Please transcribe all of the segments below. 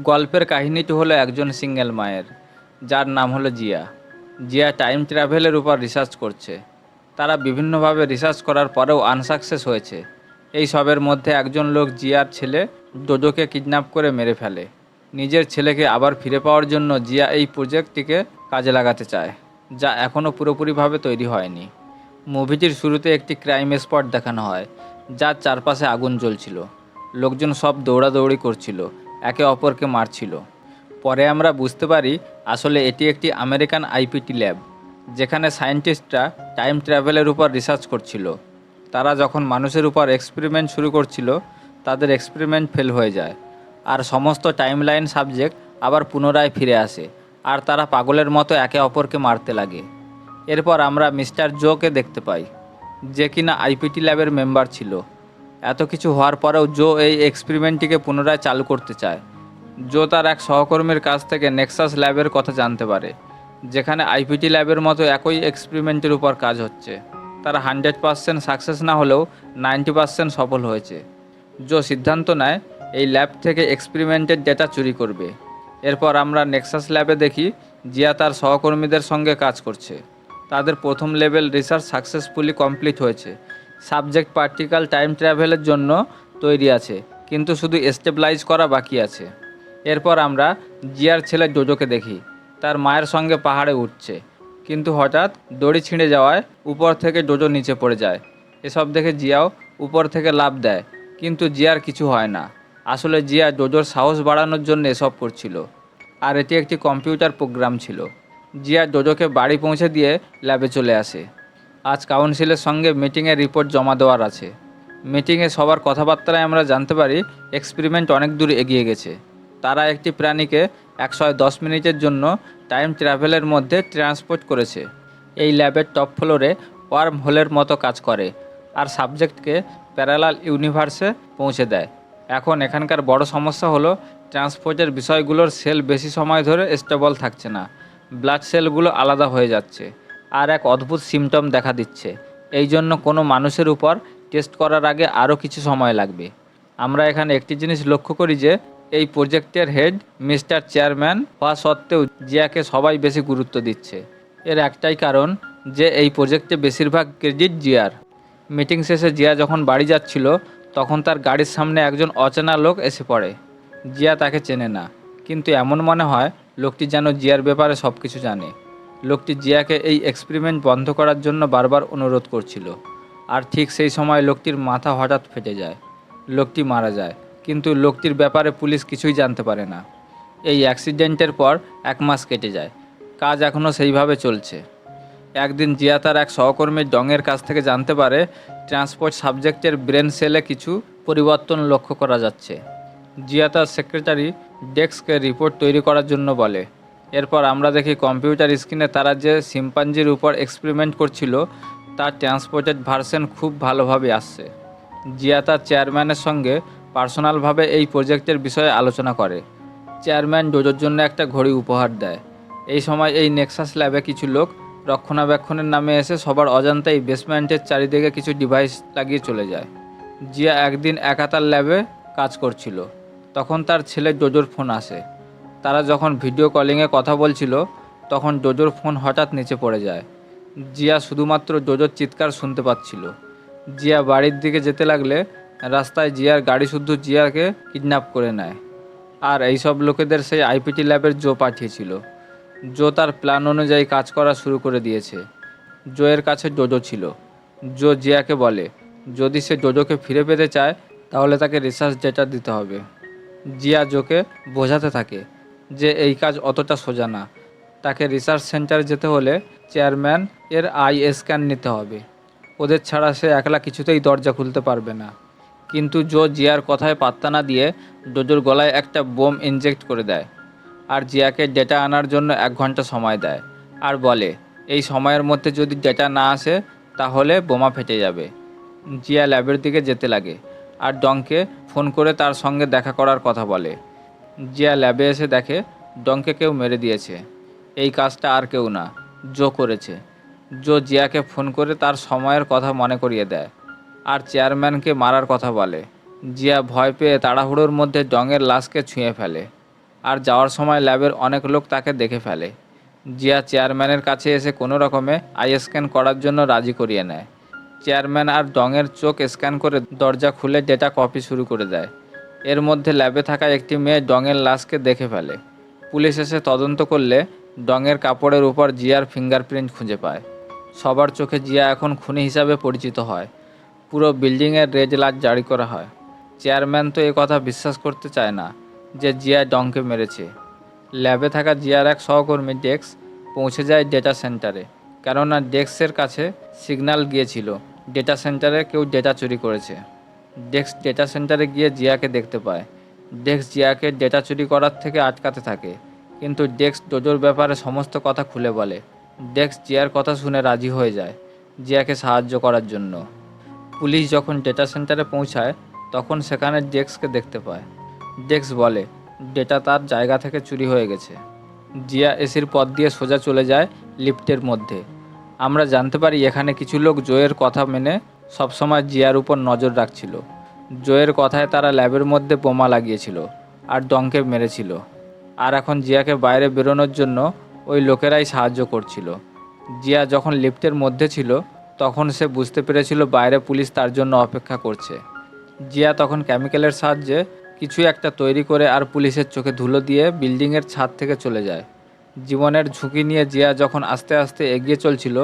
গল্পের কাহিনীটি হলো একজন সিঙ্গেল মায়ের, যার নাম হলো জিয়া। জিয়া টাইম ট্রাভেলের উপর রিসার্চ করছে। তারা বিভিন্নভাবে রিসার্চ করার পরেও আনসাকসেস হয়েছে। এই সবের মধ্যে একজন লোক জিয়ার ছেলে ডোডোকে কিডন্যাপ করে মেরে ফেলে। নিজের ছেলেকে আবার ফিরে পাওয়ার জন্য জিয়া এই প্রজেক্টটিকে কাজে লাগাতে চায়, যা এখনও পুরোপুরিভাবে তৈরি হয়নি। মুভিটির শুরুতে একটি ক্রাইম স্পট দেখানো হয়, যার চারপাশে আগুন জ্বলছিল। লোকজন সব দৌড়াদৌড়ি করছিল, একে অপরকে মারছিল। পরে আমরা বুঝতে পারি আসলে এটি একটি আমেরিকান আইপিটি ল্যাব, যেখানে সায়েন্টিস্টরা টাইম ট্রাভেলের উপর রিসার্চ করছিল। তারা যখন মানুষের উপর এক্সপেরিমেন্ট শুরু করছিল, তাদের এক্সপেরিমেন্ট ফেল হয়ে যায়, আর সমস্ত টাইমলাইন সাবজেক্ট আবার পুনরায় ফিরে আসে, আর তারা পাগলের মতো একে অপরকে মারতে লাগে। এরপর আমরা মিস্টার জোকে দেখতে পাই, যে কিনা আইপিটি ল্যাবের মেম্বার ছিল। এত কিছু হওয়ার পরেও জো এই এক্সপেরিমেন্টটিকে পুনরায় চালু করতে চায়। জো তার এক সহকর্মীর কাছ থেকে নেক্সাস ল্যাবের কথা জানতে পারে, যেখানে আইপিটি ল্যাবের মতো একই এক্সপেরিমেন্টের উপর কাজ হচ্ছে। তারা 100% সাকসেস না হলেও 90% সফল হয়েছে। জো সিদ্ধান্ত নেয় এই ল্যাব থেকে এক্সপেরিমেন্টের ডেটা চুরি করবে। এরপর আমরা নেক্সাস ল্যাবে দেখি জিয়া তার সহকর্মীদের সঙ্গে কাজ করছে। তাদের প্রথম লেভেল রিসার্চ সাকসেসফুলি কমপ্লিট হয়েছে। সাবজেক্ট পার্টিকেল টাইম ট্রাভেলের জন্য তৈরি আছে, কিন্তু শুধু স্টেবিলাইজ করা বাকি আছে। এরপর আমরা জিয়ার ছেলে ডোডোকে দেখি, তার মায়ের সঙ্গে পাহাড়ে উঠছে, কিন্তু হঠাৎ দড়ি ছিঁড়ে যাওয়ায় উপর থেকে ডোডো নিচে পড়ে যায়। এসব দেখে জিয়াও উপর থেকে লাফ দেয়, কিন্তু জিয়ার কিছু হয় না। আসলে জিয়া ডোডোর সাহস বাড়ানোর জন্য এসব করছিল, আর এটি একটি কম্পিউটার প্রোগ্রাম ছিল। জিয়া ডোডোকে বাড়ি পৌঁছে দিয়ে ল্যাবে চলে আসে। আজ কাউন্সিলের সঙ্গে মিটিংয়ের রিপোর্ট জমা দেওয়ার আছে। মিটিংয়ে সবার কথাবার্তায় আমরা জানতে পারি এক্সপেরিমেন্ট অনেক দূর এগিয়ে গেছে। তারা একটি প্রাণীকে 110 মিনিটের জন্য টাইম ট্রাভেলের মধ্যে ট্রান্সপোর্ট করেছে। এই ল্যাবের টপ ফ্লোরে ওয়ার্ম হোলের মতো কাজ করে, আর সাবজেক্টকে প্যারালাল ইউনিভার্সে পৌঁছে দেয়। এখন এখানকার বড় সমস্যা হলো ট্রান্সপোর্টের বিষয়গুলোর সেল বেশি সময় ধরে স্টেবল থাকছে না। ব্লাড সেলগুলো আলাদা হয়ে যাচ্ছে, আর এক অদ্ভুত সিমটম দেখা দিচ্ছে। এই জন্য কোনো মানুষের উপর টেস্ট করার আগে আরও কিছু সময় লাগবে। আমরা এখানে একটি জিনিস লক্ষ্য করি যে এই প্রজেক্টের হেড মিস্টার চেয়ারম্যান হওয়া সত্ত্বেও জিয়াকে সবাই বেশি গুরুত্ব দিচ্ছে। এর একটাই কারণ যে এই প্রজেক্টে বেশিরভাগ ক্রেডিট জিয়ার। মিটিং শেষে জিয়া যখন বাড়ি যাচ্ছিল, তখন তার গাড়ির সামনে একজন অচেনা লোক এসে পড়ে। জিয়া তাকে চেনে না, কিন্তু এমন মনে হয় লোকটি যেন জিয়ার ব্যাপারে সব কিছু জানে। লোকটি জিয়াকে এই এক্সপেরিমেন্ট বন্ধ করার জন্য বারবার অনুরোধ করছিল। আর ঠিক সেই সময় লোকটির মাথা হঠাৎ ফেটে যায়। লোকটি মারা যায়, কিন্তু লোকটির ব্যাপারে পুলিশ কিছুই জানতে পারে না। এই অ্যাক্সিডেন্টের পর 1 মাস কেটে যায়। কাজ এখনও সেইভাবে চলছে। একদিন জিয়া তার এক সহকর্মীর ডংয়ের কাছ থেকে জানতে পারে ট্রান্সপোর্ট সাবজেক্টের ব্রেন সেলে কিছু পরিবর্তন লক্ষ্য করা যাচ্ছে। জিয়া তার সেক্রেটারি ডেস্ককে রিপোর্ট তৈরি করার জন্য বলে। এরপর আমরা দেখি কম্পিউটার স্ক্রিনে তারা যে শিম্পাঞ্জির উপর এক্সপেরিমেন্ট করছিল, তার ট্রান্সপোর্টেড ভার্সন খুব ভালোভাবে আসছে। জিয়া তার চেয়ারম্যানের সঙ্গে পার্সোনালভাবে এই প্রজেক্টের বিষয়ে আলোচনা করে। চেয়ারম্যান ডোডোর জন্য একটা ঘড়ি উপহার দেয়। এই সময় এই নেক্সাস ল্যাবে কিছু লোক রক্ষণাবেক্ষণের নামে এসে সবার অজান্তেই বেসমেন্টের চারিদিকে কিছু ডিভাইস লাগিয়ে চলে যায়। জিয়া একদিন একা তার ল্যাবে কাজ করছিল, তখন তার ছেলে ডোডোর ফোন আসে। তারা যখন ভিডিও কলিংয়ে কথা বলছিল, তখন ডোডোর ফোন হঠাৎ নিচে পড়ে যায়। জিয়া শুধুমাত্র ডোডোর চিৎকার শুনতে পাচ্ছিল। জিয়া বাড়ির দিকে যেতে লাগলে রাস্তায় জিয়ার গাড়ি শুদ্ধ জিয়াকে কিডন্যাপ করে নেয়। আর এইসব লোকেদের সেই আইপিটি ল্যাবের জো পাঠিয়েছিল। জো তার প্ল্যান অনুযায়ী কাজ করা শুরু করে দিয়েছে। জোয়ের কাছে ডোডো ছিল। জো জিয়াকে বলে যদি সে ডোডোকে ফিরে পেতে চায়, তাহলে তাকে রিসার্চ ডেটা দিতে হবে। জিয়া জোকে বোঝাতে থাকে যে এই কাজ অতটা সোজা না। তাকে রিসার্চ সেন্টারে যেতে হলে চেয়ারম্যান এর আই স্ক্যান নিতে হবে। ওদের ছাড়া সে একলা কিছুতেই দরজা খুলতে পারবে না। কিন্তু জো জিয়ার কথায় পাত্তা না দিয়ে ডোডোর গলায় একটা বোম ইনজেক্ট করে দেয়, আর জিয়াকে ডেটা আনার জন্য 1 ঘন্টা সময় দেয়, আর বলে এই সময়ের মধ্যে যদি ডেটা না আসে তাহলে বোমা ফেটে যাবে। জিয়া ল্যাবের দিকে যেতে লাগে, আর ডংকে ফোন করে তার সঙ্গে দেখা করার কথা বলে। জিয়া ল্যাবে এসে দেখে ডংকে কেউ মেরে দিয়েছে। এই কাজটা আর কেউ না, জো করেছে। জো জিয়াকে ফোন করে তার সময়ের কথা মনে করিয়ে দেয়, আর চেয়ারম্যানকে মারার কথা বলে। জিয়া ভয় পেয়ে তাড়াহুড়োর মধ্যে ডংয়ের লাশকে ছুঁয়ে ফেলে। আর যাওয়ার সময় ল্যাবের অনেক লোক তাকে দেখে ফেলে। জিয়া চেয়ারম্যানের কাছে এসে কোনো রকমে আই স্ক্যান করার জন্য রাজি করিয়ে নেয়। চেয়ারম্যান আর ডংয়ের চোখ স্ক্যান করে দরজা খুলে ডেটা কপি শুরু করে দেয়। এর মধ্যে ল্যাবে থাকা একটি মেয়ে ডংয়ের লাশকে দেখে ফেলে। পুলিশ এসে তদন্ত করলে ডংয়ের কাপড়ের উপর জিয়ার ফিঙ্গারপ্রিন্ট খুঁজে পায়। সবার চোখে জিয়া এখন খুনি হিসাবে পরিচিত হয়। পুরো বিল্ডিংয়ের রেড লাইট জারি করা হয়। চেয়ারম্যান তো এ কথা বিশ্বাস করতে চায় না যে জিয়া ডংকে মেরেছে। ল্যাবে থাকা জিয়ার এক সহকর্মী ডেক্স পৌঁছে যায় ডেটা সেন্টারে, কেননা ডেক্সের কাছে সিগন্যাল গিয়েছিল ডেটা সেন্টারে কেউ ডেটা চুরি করেছে। ডেক্স ডেটা সেন্টারে গিয়ে জিয়াকে দেখতে পায়। ডেক্স জিয়াকে ডেটা চুরি করার থেকে আটকাতে থাকে, কিন্তু ডেক্স ডোডোর ব্যাপারে সমস্ত কথা খুলে বলে। ডেক্স জিয়ার কথা শুনে রাজি হয়ে যায় জিয়াকে সাহায্য করার জন্য। পুলিশ যখন ডেটা সেন্টারে পৌঁছায় তখন সেখানে ডেক্সকে দেখতে পায়। ডেক্স বলে ডেটা তার জায়গা থেকে চুরি হয়ে গেছে। জিয়া এসির পথ দিয়ে সোজা চলে যায় লিফটের মধ্যে। আমরা জানতে পারি এখানে কিছু লোক জয়ের কথা মেনে সবসময় জিয়ার উপর নজর রাখছিল। জয়ের কথায় তারা ল্যাবের মধ্যে বোমা লাগিয়েছিল আর ডংকে মেরেছিল। আর এখন জিয়াকে বাইরে বেরোনোর জন্য ওই লোকেরাই সাহায্য করছিল। জিয়া যখন লিফটের মধ্যে ছিল তখন সে বুঝতে পেরেছিল বাইরে পুলিশ তার জন্য অপেক্ষা করছে। জিয়া তখন কেমিক্যালের সাহায্যে কিছু একটা তৈরি করে আর পুলিশের চোখে ধুলো দিয়ে বিল্ডিংয়ের ছাদ থেকে চলে যায়। জীবনের ঝুঁকি নিয়ে জিয়া যখন আস্তে আস্তে এগিয়ে চলছিল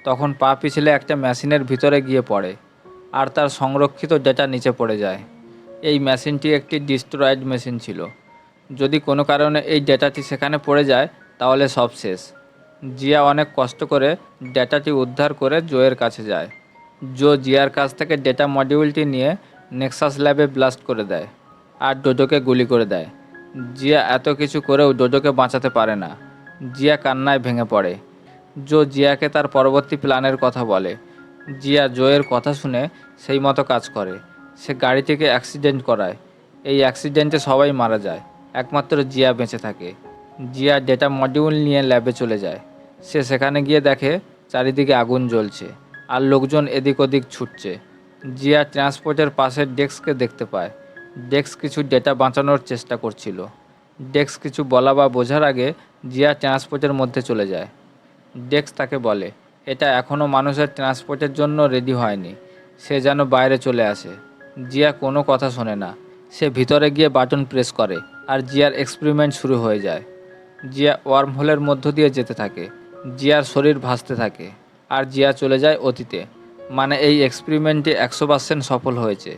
তখন পা পিছলে একটা মেশিনের ভিতরে গিয়ে পড়ে আর তার সংরক্ষিত ডেটা নিচে পড়ে যায়। এই মেশিনটি একটি ডিস্ট্রয়েড মেশিন ছিল। যদি কোনো কারণে এই ডেটাটি সেখানে পড়ে যায় তাহলে সব শেষ। জিয়া অনেক কষ্ট করে ডেটাটি উদ্ধার করে জোয়ের কাছে যায়। জো জিয়ার কাছ থেকে ডেটা মডিউলটি নিয়ে নেক্সাস ল্যাবে ব্লাস্ট করে দেয় আর ডোডোকে গুলি করে দেয়। জিয়া এত কিছু করেও ডোডোকে বাঁচাতে পারে না। জিয়া কান্নায় ভেঙে পড়ে। জো জিয়াকে তার পরবর্তী প্ল্যানের কথা বলে। জিয়া জোয়ের কথা শুনে সেই মতো কাজ করে। সে গাড়িটিকে অ্যাক্সিডেন্ট করায়। এই অ্যাক্সিডেন্টে সবাই মারা যায়, একমাত্র জিয়া বেঁচে থাকে। জিয়া ডেটা মডিউল নিয়ে ল্যাবে চলে যায়। সে সেখানে গিয়ে দেখে চারিদিকে আগুন জ্বলছে আর লোকজন এদিক ওদিক ছুটছে। জিয়া ট্রান্সপোর্টের পাশের ডেস্ককে দেখতে পায়। ডেস্ক কিছু ডেটা বাঁচানোর চেষ্টা করছিল। ডেস্ক কিছু বলা বা বোঝার আগে জিয়া ট্রান্সপোর্টের মধ্যে চলে যায়। ডেস্ক তাকে বলে এটা এখনও মানুষের ট্রান্সপোর্টের জন্য রেডি হয়নি, সে যেন বাইরে চলে আসে। জিয়া কোনো কথা শোনে না। সে ভিতরে গিয়ে বাটন প্রেস করে আর জিয়ার এক্সপেরিমেন্ট শুরু হয়ে যায়। জিয়া ওয়ার্ম হোলের মধ্য দিয়ে যেতে থাকে। জিয়ার শরীর ভাসতে থাকে আর জিয়া চলে যায় অতীতে। মানে এই এক্সপেরিমেন্টটি 100% সফল হয়েছে।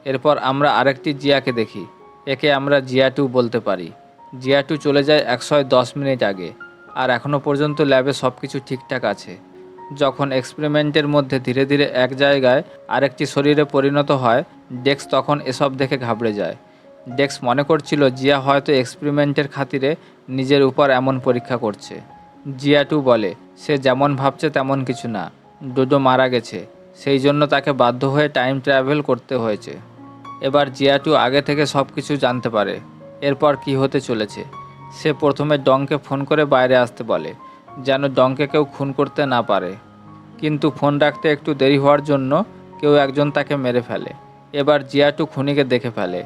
এরপর আমরা আরেকটি জিয়াকে দেখি। একে আমরা জিয়া 2 বলতে পারি। জিয়া 2 চলে যায় 110 মিনিট আগে আর এখনও পর্যন্ত ল্যাবে সব কিছু ঠিকঠাক আছে। যখন এক্সপেরিমেন্টের মধ্যে ধীরে ধীরে এক জায়গায় আরেকটি শরীরে পরিণত হয়, ডেক্স তখন এসব দেখে ঘাবড়ে যায়। ডেক্স মনে করছিল জিয়া হয়তো এক্সপেরিমেন্টের খাতিরে নিজের উপর এমন পরীক্ষা করছে। জিয়া 2 বলে সে যেমন ভাবছে তেমন কিছু না, ডোডো মারা গেছে, সেই জন্য তাকে বাধ্য হয়ে টাইম ট্রাভেল করতে হয়েছে। এবার জিয়া 2 আগে থেকে সব কিছু জানতে পারে। এরপর কি হতে চলেছে। সে প্রথমে ডংকে ফোন করে বাইরে আসতে বলে, যেন ডংকে কেউ খুন করতে না পারে। কিন্তু ফোন রাখতে একটু দেরি হওয়ার জন্য কেউ একজন তাকে মেরে ফেলে। এবার জিয়া 2 খুনিকে দেখে ফেলে।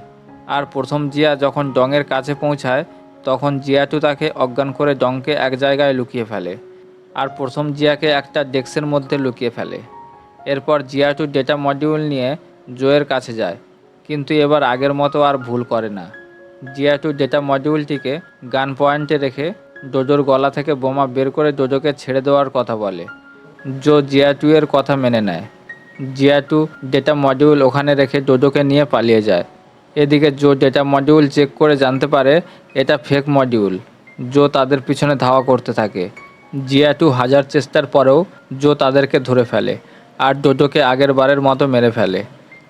আর প্রথম জিয়া যখন ডংয়ের কাছে পৌঁছায় তখন জিয়া 2 তাকে অজ্ঞান করে ডংকে এক জায়গায় লুকিয়ে ফেলে আর প্রথম জিয়াকে একটা ডেস্কের মধ্যে লুকিয়ে ফেলে। এরপর জিয়া 2 ডেটা মডিউল নিয়ে জোয়ের কাছে যায়, কিন্তু এবার আগের মতো আর ভুল করে না। জিয়া 2 ডেটা মডিউলটিকে গান পয়েন্টে রেখে ডোডোর গলা থেকে বোমা বের করে ডোডোকে ছেড়ে দেওয়ার কথা বলে। জো জিয়া 2 এর কথা মেনে নেয়। জিয়া 2 ডেটা মডিউল ওখানে রেখে ডোডোকে নিয়ে পালিয়ে যায়। এদিকে জো ডেটা মডিউল চেক করে জানতে পারে এটা ফেক মডিউল। জো তাদের পিছনে ধাওয়া করতে থাকে। জিয়া 2 হাজার চেষ্টার পরেও জো তাদেরকে ধরে ফেলে আর ডোডোকে আগের বারের মতো মেরে ফেলে।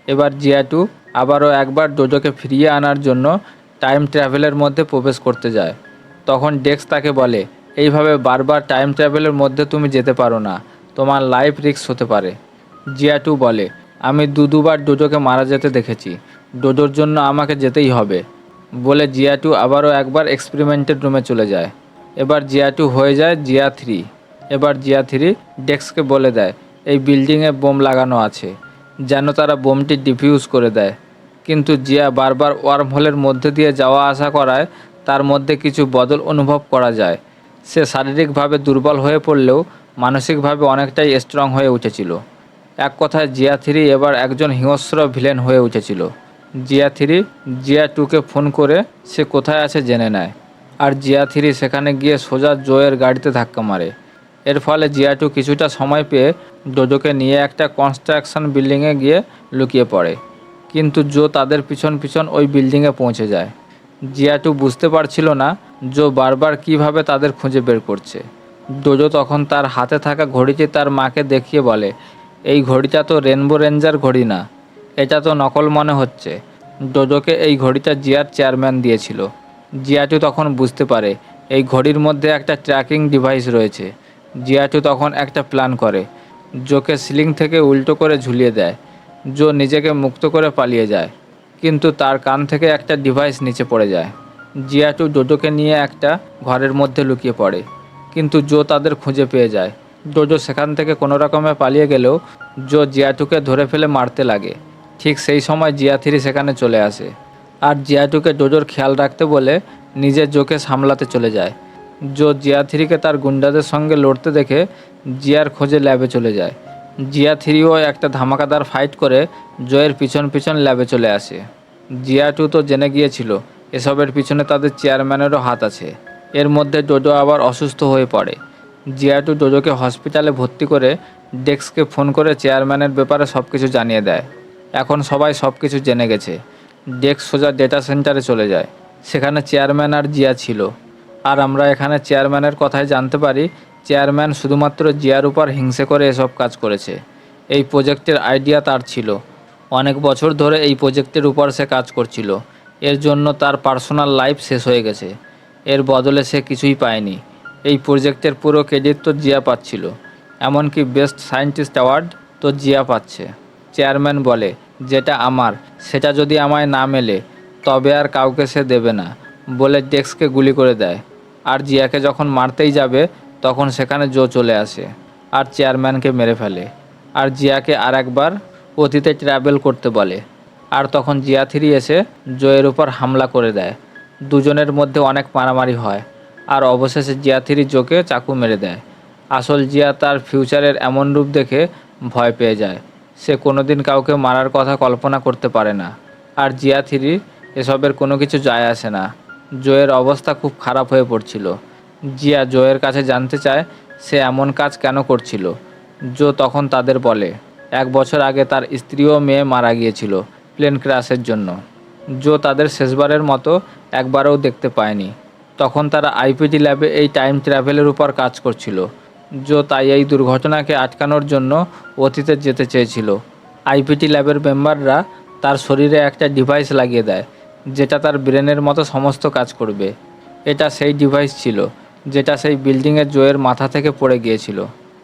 এবার জিয়া 2 আবারও একবার ডোডোকে ফিরিয়ে আনার জন্য টাইম ট্রাভেলের মধ্যে প্রবেশ করতে যায়। তখন ডেক্স তাকে বলে এইভাবে বারবার টাইম ট্রাভেলের মধ্যে তুমি যেতে পারো না, তোমার লাইফ রিস্ক হতে পারে। জিয়া 2 বলে আমি দুবার ডোডোকে মারা যেতে দেখেছি, ডোডোর জন্য আমাকে যেতেই হবে। বলে জিয়া 2 আবারও একবার এক্সপেরিমেন্টের রুমে চলে যায়। এবার জিয়া 2 হয়ে যায় জিয়া 3। এবার জিয়া 3 ডেক্সকে বলে দেয় এই বিল্ডিংয়ে বোম লাগানো আছে, যেন তারা বোমটি ডিফিউজ করে দেয়। কিন্তু জিয়া বারবার ওয়ার্ম হোলের মধ্যে দিয়ে যাওয়া আসা করায় তার মধ্যে কিছু বদল অনুভব করা যায়। সে শারীরিকভাবে দুর্বল হয়ে পড়লেও মানসিকভাবে অনেকটাই স্ট্রং হয়ে উঠেছিল। এক কথায় জিয়া থ্রি এবার একজন হিংস্র ভিলেন হয়ে উঠেছিল। জিয়া থ্রি জিয়া টুকে ফোন করে সে কোথায় আছে জেনে নেয়, আর জিয়া থ্রি সেখানে গিয়ে সোজা জোয়ের গাড়িতে ধাক্কা মারে। এর ফলে জিয়া টু কিছুটা সময় পেয়ে জোজোকে নিয়ে একটা কনস্ট্রাকশন বিল্ডিংয়ে গিয়ে লুকিয়ে পড়ে, কিন্তু জো তাদের পিছন পিছন ওই বিল্ডিংয়ে পৌঁছে যায়। জিয়া টু বুঝতে পারছিল না জো বারবার কিভাবে তাদের খুঁজে বের করছে। জোজো তখন তার হাতে থাকা ঘড়িটি তার মাকে দেখিয়ে বলে, এই ঘড়িটা তো রেনবো রেঞ্জার ঘড়ি না, এটা তো নকল মনে হচ্ছে। জোজোকে এই ঘড়িটা জিয়ার চেয়ারম্যান দিয়েছিল। জিয়া টু তখন বুঝতে পারে এই ঘড়ির মধ্যে একটা ট্র্যাকিং ডিভাইস রয়েছে। জিয়া টু তখন একটা প্ল্যান করে, জোকে সিলিং থেকে উল্টো করে ঝুলিয়ে দেয়। জো নিজেকে মুক্ত করে পালিয়ে যায়, কিন্তু তার কান থেকে একটা ডিভাইস নিচে পড়ে যায়। জিয়া টু জোজোকে নিয়ে একটা ঘরের মধ্যে লুকিয়ে পড়ে, কিন্তু জো তাদের খুঁজে পেয়ে যায়। জোজো সেখান থেকে কোনো রকমে পালিয়ে গেলেও জো জিয়া টুকে ধরে ফেলে মারতে লাগে। ঠিক সেই সময় জিয়া থ্রি সেখানে চলে আসে, আর জিয়া টুকে জোজোর খেয়াল রাখতে বলে নিজের জোকে সামলাতে চলে যায়। জো জিয়া থ্রিকে তার গুন্ডাদের সঙ্গে লড়তে দেখে জিয়ার খোঁজে ল্যাবে চলে যায়। জিয়া থ্রিও একটা ধামাকাদার ফাইট করে জোয়ের পিছন পিছন ল্যাবে চলে আসে। জিয়া টু তো জেনে গিয়েছিল এসবের পিছনে তাদের চেয়ারম্যানেরও হাত আছে। এর মধ্যে জোজো আবার অসুস্থ হয়ে পড়ে। জিয়া টু জোজোকে হসপিটালে ভর্তি করে ডেস্ককে ফোন করে চেয়ারম্যানের ব্যাপারে সব কিছু জানিয়ে দেয়। এখন সবাই সব কিছু জেনে গেছে। ডেস্ক সোজা ডেটা সেন্টারে চলে যায়। সেখানে চেয়ারম্যান আর জিয়া ছিল। আর আমরা এখানে চেয়ারম্যানের কথাই জানতে পারি চেয়ারম্যান শুধুমাত্র জিয়ার উপর হিংসে করে এসব কাজ করেছে। এই প্রজেক্টের আইডিয়া তার ছিল। অনেক বছর ধরে এই প্রজেক্টের উপর সে কাজ করছিল। এর জন্য তার পার্সোনাল লাইফ শেষ হয়ে গেছে। এর বদলে সে কিছুই পায়নি। এই প্রজেক্টের পুরো ক্রেডিট তো জিয়া পাচ্ছিল, এমনকি বেস্ট সায়েন্টিস্ট অ্যাওয়ার্ড তো জিয়া পাচ্ছে। চেয়ারম্যান বলে, যেটা আমার সেটা যদি আমায় না মেলে তবে আর কাউকে সে দেবে না, বলে ডেস্ককে গুলি করে দেয়। আর জিয়াকে যখন মারতেই যাবে তখন সেখানে জো চলে আসে আর চেয়ারম্যানকে মেরে ফেলে। আর জিয়াকে আর একবার অতীতে ট্রাভেল করতে বলে। আর তখন জিয়া থ্রি এসে জোয়ের উপর হামলা করে দেয়। দুজনের মধ্যে অনেক মারামারি হয়, আর অবশেষে জিয়া থ্রি জোকে চাকু মেরে দেয়। আসল জিয়া তার ফিউচারের এমন রূপ দেখে ভয় পেয়ে যায়। সে কোনোদিন কাউকে মারার কথা কল্পনা করতে পারে না। আর জিয়া থ্রি এসবের কোনো কিছু যায় আসে না। জোয়ের অবস্থা খুব খারাপ হয়ে পড়ছিল। জিয়া জোয়ের কাছে জানতে চায় সে এমন কাজ কেন করছিল। জো তখন তাদের বলে 1 বছর আগে তার স্ত্রী ও মেয়ে মারা গিয়েছিল প্লেন ক্র্যাশের জন্য। জো তাদের শেষবারের মতো একবারও দেখতে পায়নি। তখন তারা আইপিটি ল্যাবে এই টাইম ট্রাভেলের উপর কাজ করছিল। জো তাই এই দুর্ঘটনাকে আটকানোর জন্য অতীতে যেতে চেয়েছিল। আইপিটি ল্যাবের মেম্বাররা তার শরীরে একটা ডিভাইস লাগিয়ে দেয়, যেটা তার ব্রেনের মতো সমস্ত কাজ করবে। এটা সেই ডিভাইস ছিল যেটা সেই বিল্ডিংয়ের জোয়ের মাথা থেকে পড়ে গিয়েছিল।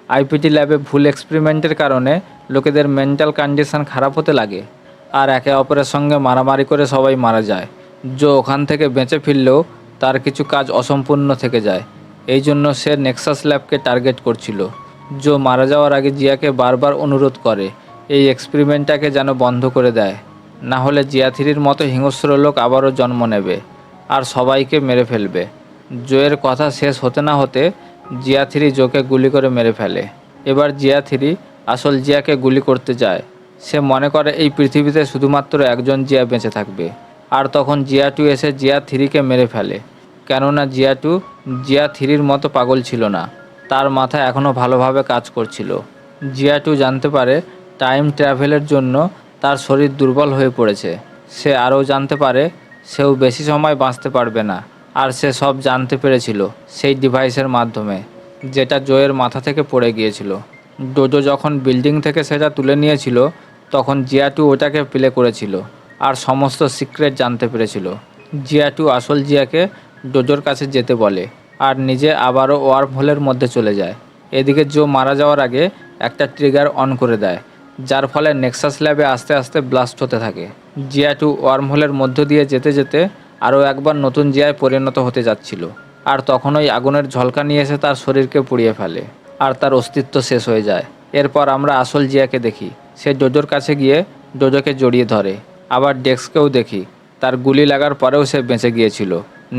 আইপিটি ল্যাবে ভুল এক্সপেরিমেন্টের কারণে লোকেদের মেন্টাল কন্ডিশন খারাপ হতে লাগে, আর একে অপরের সঙ্গে মারামারি করে সবাই মারা যায়। জো ওখান থেকে বেঁচে ফিরলেও তার কিছু কাজ অসম্পূর্ণ থেকে যায়। এই জন্য সে নেক্সাস ল্যাবকে টার্গেট করছিল। জো মারা যাওয়ার আগে জিয়াকে বারবার অনুরোধ করে এই এক্সপেরিমেন্টটাকে যেন বন্ধ করে দেয়, না হলে জিয়া থ্রির মতো হিংস্র লোক আবারও জন্ম নেবে আর সবাইকে মেরে ফেলবে। জোয়ের কথা শেষ হতে না হতে জিয়া থ্রি জোকে গুলি করে মেরে ফেলে। এবার জিয়া থ্রি আসল জিয়াকে গুলি করতে যায়। সে মনে করে এই পৃথিবীতে শুধুমাত্র একজন জিয়া বেঁচে থাকবে। আর তখন জিয়া টু এসে জিয়া থ্রিকে মেরে ফেলে, কেননা জিয়া টু জিয়া থ্রির মতো পাগল ছিল না। তার মাথা এখনও ভালোভাবে কাজ করছিল। জিয়া টু জানতে পারে টাইম ট্রাভেলের জন্য তার শরীর দুর্বল হয়ে পড়েছে। সে আরও জানতে পারে সেও বেশি সময় বাঁচতে পারবে না। আর সে সব জানতে পেরেছিল সেই ডিভাইসের মাধ্যমে, যেটা জোয়ের মাথা থেকে পড়ে গিয়েছিল। ডোজো যখন বিল্ডিং থেকে সেটা তুলে নিয়েছিল তখন জিয়া টু ওটাকে প্লে করেছিল আর সমস্ত সিক্রেট জানতে পেরেছিল। জিয়া টু আসল জিয়াকে ডোজোর কাছে যেতে বলে আর নিজে আবারও ওয়ার্ম হোলের মধ্যে চলে যায়। এদিকে জো মারা যাওয়ার আগে একটা ট্রিগার অন করে দেয়, যার ফলে নেক্সাস ল্যাবে আস্তে আস্তে ব্লাস্ট হতে থাকে। জিয়া টু ওয়ার্ম হোলের মধ্য দিয়ে যেতে যেতে আরও একবার নতুন জিয়ায় পরিণত হতে যাচ্ছিল। আর তখন ওই আগুনের ঝলকা নিয়ে এসে তার শরীরকে পুড়িয়ে ফেলে আর তার অস্তিত্ব শেষ হয়ে যায়। এরপর আমরা আসল জিয়াকে দেখি। সে ডোজোর কাছে গিয়ে ডোজোকে জড়িয়ে ধরে। আবার ডেস্ককেও দেখি, তার গুলি লাগার পরেও সে বেঁচে গিয়েছিল।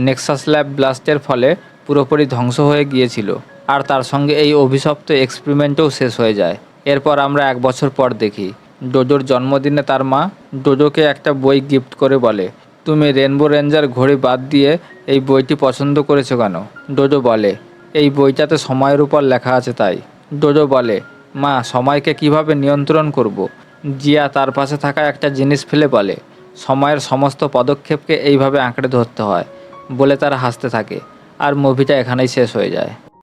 নেক্সাস ল্যাব ব্লাস্টের ফলে পুরোপুরি ধ্বংস হয়ে গিয়েছিল, আর তার সঙ্গে এই অভিশপ্ত এক্সপেরিমেন্টও শেষ হয়ে যায়। এরপর আমরা 1 বছর পর দেখি ডোজোর জন্মদিনে তার মা ডোজোকে একটা বই গিফট করে বলে, তুমি রেনবো রেঞ্জার ঘড়ি বাদ দিয়ে এই বইটি পছন্দ করেছো কেন? ডোজো বলে, এই বইটাতে সময়ের উপর লেখা আছে তাই। ডোজো বলে, মা, সময়কে কিভাবে নিয়ন্ত্রণ করব? জিয়া তার পাশে থাকা একটা জিনিস ফেলে বলে, সময়ের সমস্ত পদক্ষেপকে এইভাবে আঁকড়ে ধরতে হয়, বলে তারা হাসতে থাকে। আর মুভিটা এখানেই শেষ হয়ে যায়।